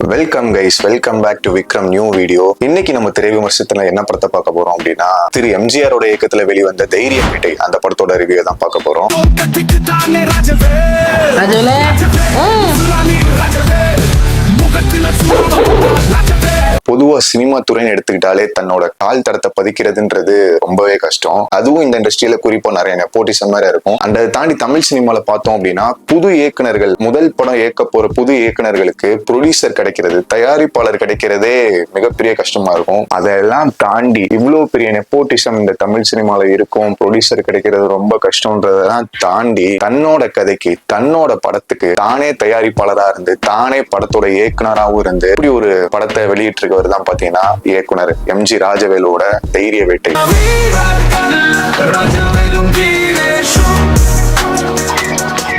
Welcome guys, welcome back to Vikram new video. இன்னைக்கு நம்ம திரை விமர்சனத்துல என்ன படத்தை பார்க்க போறோம் அப்படின்னா, திரு எம்ஜிஆரோட இயக்கத்துல வெளிவந்த தைரியம் வேட்டை அந்த படத்தோட ரிவ்யூ தான் பார்க்க போறோம். பொதுவா சினிமா துறைன்னு எடுத்துக்கிட்டாலே தன்னோட கால் தடத்தை பதிக்கிறதுன்றது ரொம்பவே கஷ்டம். அதுவும் இந்த இண்டஸ்ட்ரியில குறிப்பா நிறைய நெப்போட்டிசம் மாதிரி இருக்கும். அதை தாண்டி தமிழ் சினிமால பார்த்தோம் அப்படின்னா, புது இயக்குனர்கள், முதல் படம் இயக்க போற புது இயக்குனர்களுக்கு ப்ரொடியூசர் கிடைக்கிறது, தயாரிப்பாளர் கிடைக்கிறதே மிகப்பெரிய கஷ்டமா இருக்கும். அதெல்லாம் தாண்டி இவ்வளவு பெரிய நெப்போட்டிசம் இந்த தமிழ் சினிமால இருக்கும், ப்ரொடியூசர் கிடைக்கிறது ரொம்ப கஷ்டம்ன்றதெல்லாம் தாண்டி தன்னோட கதைக்கு, தன்னோட படத்துக்கு தானே தயாரிப்பாளரா இருந்து, தானே படத்தோட இயக்குனராகவும் இருந்து இப்படி ஒரு படத்தை வெளியிட்டு தான் பாத்தீங்கன்னா இயக்குனர் எம்ஜி ராஜவேலோட தைரிய வேட்டை.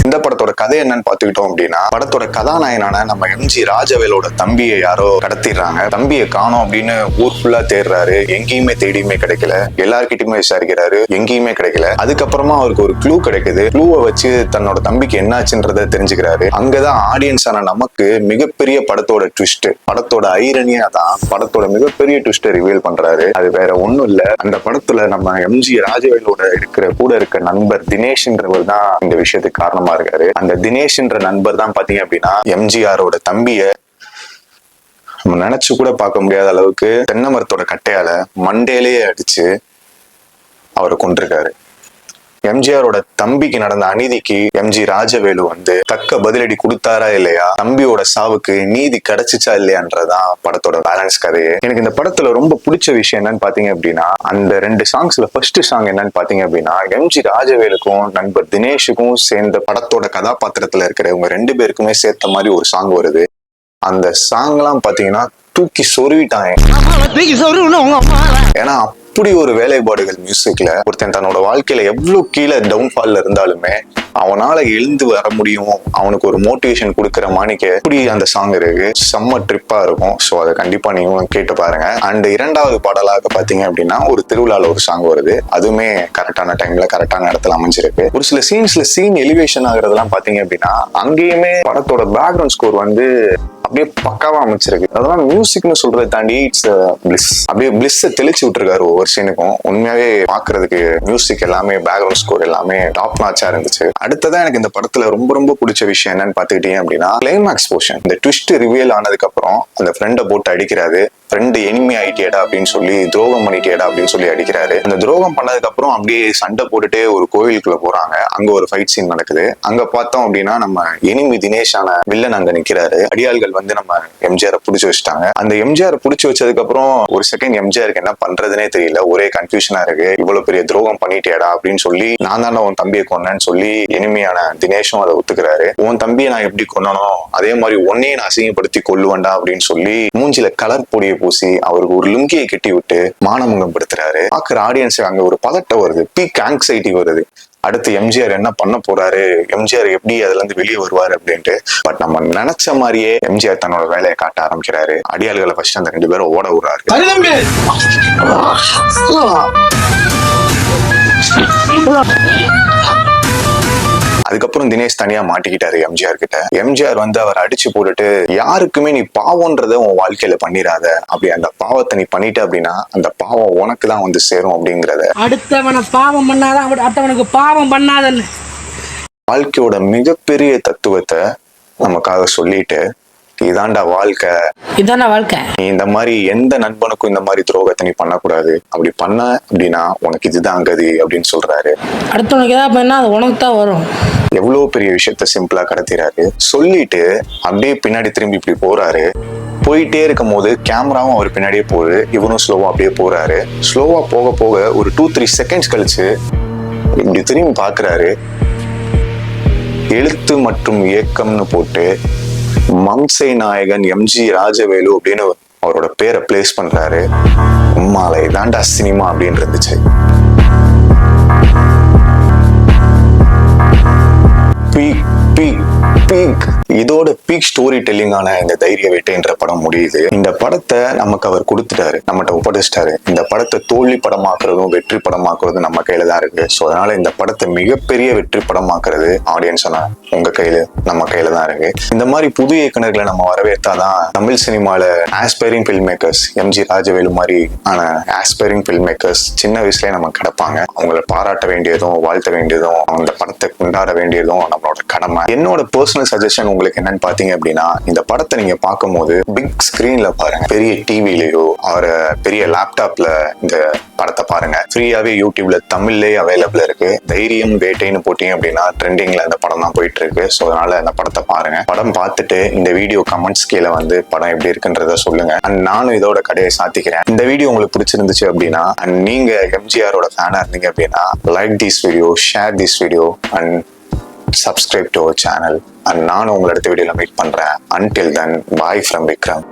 இந்த படத்தோட கதை என்னன்னு பாத்துக்கிட்டோம் அப்படின்னா, படத்தோட கதாநாயகனான நம்ம எம்ஜி ராஜவேலோட தம்பியை யாரோ கடத்திடுறாங்க. தம்பியை காணோம் அப்படின்னு ஊர் ஃபுல்லா தேடுறாரு. எங்கேயுமே தேடியுமே கிடைக்கல. எல்லார்கிட்டயுமே விசாரிக்கிறாரு, எங்கேயுமே கிடைக்கல. அதுக்கப்புறமா அவருக்கு ஒரு க்ளூ கிடைக்குது. க்ளூவை வச்சு தன்னோட தம்பிக்கு என்னாச்சுன்றத தெரிஞ்சுக்கிறாரு. அங்கதான் ஆடியன்ஸ் ஆன நமக்கு மிகப்பெரிய படத்தோட ட்விஸ்ட், படத்தோட ஐரனியா தான் படத்தோட மிகப்பெரிய ட்விஸ்ட ரிவீல் பண்றாரு. அது வேற ஒண்ணும் இல்ல, அந்த படத்துல நம்ம எம்ஜி ராஜவேலோட கூட இருக்க நண்பர் தினேஷ்ன்றவர் தான் இந்த விஷயத்துக்கு காரணமா இருக்காரு. அந்த தினேஷ்ன்ற நண்பர் தான் பாத்தீங்க அப்படின்னா எம்ஜிஆரோட தம்பிய நம்ம நினைச்சு கூட பார்க்க முடியாத அளவுக்கு தென்னை மரத்தோட கட்டையால மண்டையிலேயே அடிச்சு அவரை கொண்டிருக்காரு. எம்ஜிஆரோட தம்பிக்கு நடந்த அநீதிக்கு எம்ஜி ராஜவேலு தக்க பதிலடி கொடுத்தாரா இல்லையா, தம்பியோட சாவுக்கு நீதி கிடைச்சிச்சா இல்லையான்றதான் படத்தோட பேலன்ஸ் கதையே. எனக்கு இந்த படத்துல ரொம்ப பிடிச்ச விஷயம் என்னன்னு பாத்தீங்க அப்படின்னா, அந்த 2 சாங்ஸ்ல ஃபர்ஸ்ட் சாங் என்னன்னு பாத்தீங்க அப்படின்னா, எம்ஜி ராஜவேலுக்கும் நண்பர் தினேஷுக்கும் சேர்ந்த படத்தோட கதாபாத்திரத்துல இருக்கிறவங்க 2 பேருக்குமே சேர்த்த மாதிரி ஒரு சாங் வருது. அந்த சாங் எல்லாம் பாத்தீங்கன்னா தூக்கி சொருவிட்டாங்க. ஏன்னா அப்படி ஒரு வேலைப்பாடுகள் மியூசிக்ல ஒருத்தன் தன்னோட வாழ்க்கையில எவ்வளவு கீழே டவுன்ஃபால்ல இருந்தாலுமே அவனால எழுந்து வர முடியும், அவனுக்கு ஒரு மோட்டிவேஷன் கொடுக்குற மாணிக்க இப்படி அந்த சாங் இருக்கு. செம்ம ட்ரிப்பா இருக்கும். ஸோ அதை கண்டிப்பா நீங்களும் கேட்டு பாருங்க. அண்ட் 2வது பாடலாக பாத்தீங்க அப்படின்னா, ஒரு திருவிழால ஒரு சாங் வருது. அதுவுமே கரெக்டான டைம்ல கரெக்டான இடத்துல அமைஞ்சிருக்கு. ஒரு சில சீன்ஸ்ல சீன் எலிவேஷன் ஆகுறதெல்லாம் பாத்தீங்க அப்படின்னா, அங்கேயுமே படத்தோட பேக்ரவுண்ட் ஸ்கோர் அப்படியே பக்காவா அமைச்சிருக்கு. அதெல்லாம் மியூசிக்னு சொல்றதை தாண்டி இட்ஸ் பிளிஸ். அப்படியே பிளிஸ்ஸை தெளிச்சு விட்டுருக்காரு ஒவ்வொரு சீனுக்கும். உண்மையாவே பாக்குறதுக்கு மியூசிக் எல்லாமே, பேக்ரவுண்ட் ஸ்கோர் எல்லாமே டாப் நாச்சா இருந்துச்சு. அடுத்ததான் எனக்கு இந்த படத்துல ரொம்ப ரொம்ப பிடிச்ச விஷயம் என்னன்னு பாத்துக்கிட்டீங்க அப்படின்னா, கிளைமேக்ஸ் போர்ஷன். இந்த ட்விஸ்ட் ரிவீல் ஆனதுக்கு அப்புறம் அந்த ஃப்ரெண்டை போட்டு அடிக்கிறாரு. ஃப்ரெண்டு எனிமி ஆயிட்டியடா அப்படின்னு சொல்லி, துரோகம் பண்ணிட்டியடா அப்படின்னு சொல்லி அடிக்கிறாரு. அந்த துரோகம் பண்ணதுக்கு அப்புறம் அப்படியே சண்டை போட்டுட்டே ஒரு கோயிலுக்குள்ள போறாங்க. அங்க ஒரு ஃபைட் சீன் நடக்குது. அங்க பார்த்தோம் அப்படின்னா நம்ம எனிமி தினேஷான வில்லன் அங்க நிக்கிறாரு. அடியாள்கள் நம்ம எம்ஜிஆரை புடிச்சு வச்சுட்டாங்க. அந்த எம்ஜிஆரை புடிச்சு வச்சதுக்கு அப்புறம் ஒரு செகண்ட் எம்ஜிஆருக்கு என்ன பண்றதுனே தெரியல. ஒரே கன்ஃபியூஷனா இருக்கு. இவ்வளவு பெரிய துரோகம் பண்ணிட்டியடா அப்படின்னு சொல்லி, நான் தானே உன் தம்பியை கொன்னேன்னு சொல்லி எனிமியான தினேஷும் அதை ஒத்துக்கிறாரு. உன் தம்பியை நான் எப்படி கொன்னனோ அதே மாதிரி உன்னையே நான் அசிங்கப்படுத்தி கொல்லுவேண்டா அப்படின்னு சொல்லி மூஞ்சில கலர் பொடியை பூசி அவருக்கு ஒரு லுங்கியை கட்டி விட்டு மானமுகம் படுத்துறாரு. பாக்குற ஆடியன்ஸ் அங்க ஒரு பதட்டம் வருது, பீக் ஆங்ஸைட்டி வருது. அடுத்து எம்ஜிஆர் என்ன பண்ண போறாரு, எம்ஜிஆர் எப்படி அதுல இருந்து வெளியே வருவாரு அப்படின்ட்டு. பட் நம்ம நினைச்ச மாதிரியே எம்ஜிஆர் தன்னோட வேலையை காட்ட ஆரம்பிக்கிறாரு. அடியாள்களை ஃபர்ஸ்ட் அந்த 2 பேரும் ஓட விடுறாரு. அதுக்கப்புறம் தினேஷ் தனியா மாட்டிக்கிட்டாரு எம்ஜிஆர் கிட்ட. எம்ஜிஆர் அவர் அடிச்சு போட்டுட்டு, யாருக்குமே நீ பாவம்ன்றத உன் வாழ்க்கையில பண்ணிடாத, அப்படி அந்த பாவத்தை நீ பண்ணிட்ட அப்படின்னா அந்த பாவம் உனக்கு தான் சேரும் அப்படிங்கறத, அடுத்தவன பாவம் பண்ணாதான் அடுத்தவனுக்கு பாவம் பண்ணாதன்னு வாழ்க்கையோட மிகப்பெரிய தத்துவத்தை நமக்காக சொல்லிட்டு, இதாண்டா வாழ்க்கை, இதான வாழ்க்கை, நீ இந்த மாதிரி எந்த நண்பனுக்கும் இந்த மாதிரி துரோகத்தை நீ பண்ணக்கூடாது, அப்படி பண்ண அப்படின்னா உனக்கு இதுதான் கதி அப்படின்னு சொல்றாரு. அடுத்தவனுக்கு ஏதாவது பண்ணா அது உனக்கு தான் வரும். எவ்வளவு பெரிய விஷயத்த சிம்பிளா கடத்திறாரு. சொல்லிட்டு அப்படியே பின்னாடி திரும்பி இப்படி போறாரு. போயிட்டே இருக்கும் போது கேமராவும் அவர் பின்னாடியே போகுது. இவனும் ஸ்லோவா அப்படியே போறாரு. ஸ்லோவா போக போக ஒரு 2-3 செகண்ட்ஸ் கழிச்சு இப்படி திரும்பி பாக்குறாரு. எழுத்து மற்றும் இயக்கம்னு போட்டு மம்சை நாயகன் எம்ஜி ராஜவேலு அப்படின்னு அவரோட பேரை பிளேஸ் பண்றாரு. உம்மாலை தாண்டா சினிமா அப்படின்னு இருந்துச்சு. Peak peak peak. இதோட பீக் ஸ்டோரி டெல்லிங்கான இந்த தைரிய வேட்டைன்ற படம் முடியுது. இந்த படத்தை நமக்கு அவர் கொடுத்துட்டாரு, நம்மகிட்ட ஒப்படைச்சிட்டாரு. இந்த படத்தை தோல்வி படமாக்குறதும் வெற்றி படமாக்குறதும் நம்ம கையில தான் இருக்கு. ஸோ அதனால இந்த படத்தை மிகப்பெரிய வெற்றி படமாக்குறது ஆடியன்ஸ் உங்க கையில, நம்ம கையில தான் இருக்கு. இந்த மாதிரி புது இயக்குநர்களை நம்ம வரவேற்றாதான் தமிழ் சினிமால aspiring film makers, MG Rajavelu மாதிரி ஆன ஆஸ்பைரிங் ஃபில்ம் மேக்கர்ஸ் சின்ன வயசுலயே நமக்கு கிடைப்பாங்க. அவங்களை பாராட்ட வேண்டியதும் வாழ்த்த வேண்டியதும் அந்த படத்தை கொண்டாட வேண்டியதும் நம்மளோட கடமை. என்னோட பர்சனல் சஜஷன் உங்களுக்கு என்னன்னு பாத்தீங்க அப்படின்னா, இந்த படத்தை நீங்க பார்க்கும்போது பிக் ஸ்கிரீன்ல பாருங்க, பெரிய டிவிலயோ ஒரு பெரிய லேப்டாப்ல இந்த படத்தை பாருங்க. ஃப்ரீயாவே யூடியூப்ல தமிழ்லயே அவைலபிள் இருக்கு. தைரியம் வேட்டைன்னு போட்டீங்க அப்படின்னா ட்ரெண்டிங்ல இந்த படம் தான் போயிட்டு இருக்கு. ஸோ அதனால இந்த படத்தை பாருங்க. படம் பார்த்துட்டு இந்த வீடியோ கமெண்ட்ஸ் கீழே வந்து படம் எப்படி இருக்குன்றத சொல்லுங்க. அண்ட் நானும் இதோட கடையை சாத்திக்கிறேன். இந்த வீடியோ உங்களுக்கு பிடிச்சிருந்துச்சு அப்படின்னா, அண்ட் நீங்க எம்ஜிஆரோட ஃபேனா இருந்தீங்க அப்படின்னா, like this video, share this video and subscribe to our channel. And நானும் உங்களை அடுத்த வீடியோல மீட் பண்றேன். Until then, bye from Vikram.